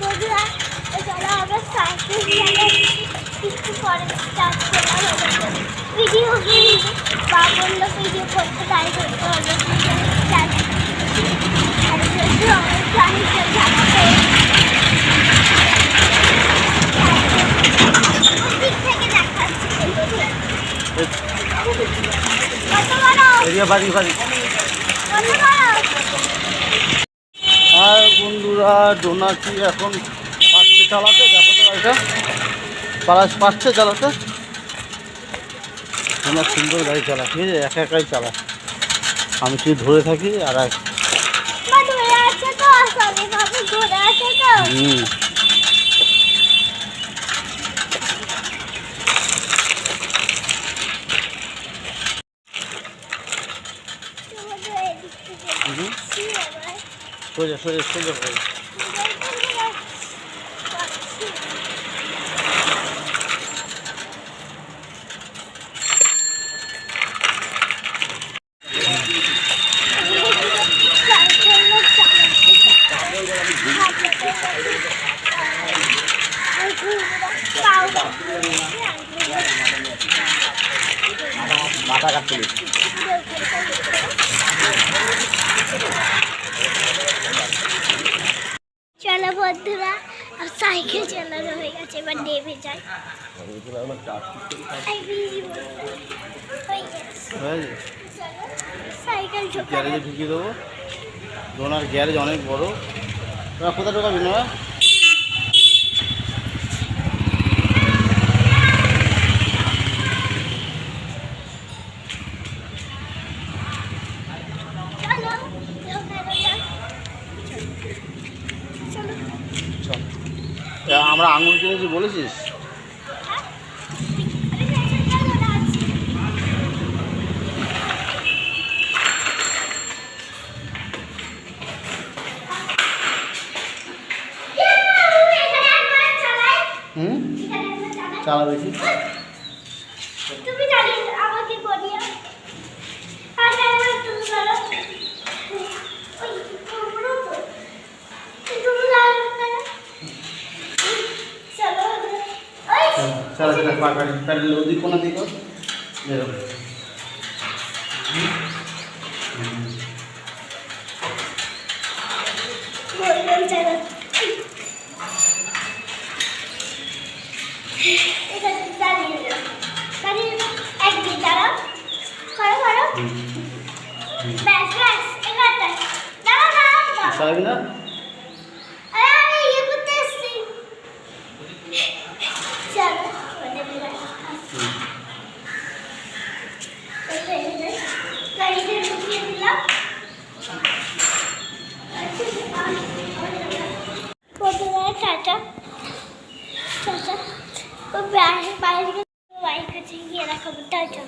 বন্ধুরা চলো আমরা সাইকেল একটু পরে স্টার্ট করলাম ভিডিও বা বললো ভিডিও করতে তাই করতে হবে আর বন্ধুরা ডোনাটি এখন পাচ্ছে চালাতে, দেখো তো গাড়িটা পাচ্ছে চালাতে। আমার সুন্দর গাড়ি চালা, ঠিক আছে, একা একাই চালা, আমি শুধু ধরে থাকি আর সোজা সোজা সোজা করে মাথা কাটতে চলো বন্ধুরা সাইকেল চালানো হয়ে গেছে, এবার নেমে যাই। সাইকেল গ্যারেজে ঢুকিয়ে দেবো। ডোনার গ্যারেজ অনেক বড়। তোরা কোথায় ঢোকাবি না? আমরা আঙুল কিনেছি বলেছিস? চালা দেখি। তুমি জানি আমাকে বলিও चला चला पहले लोदी को ना देखो ले लो ना টাটা টাটা বাইরে গিয়ে রাখাবো টাটা।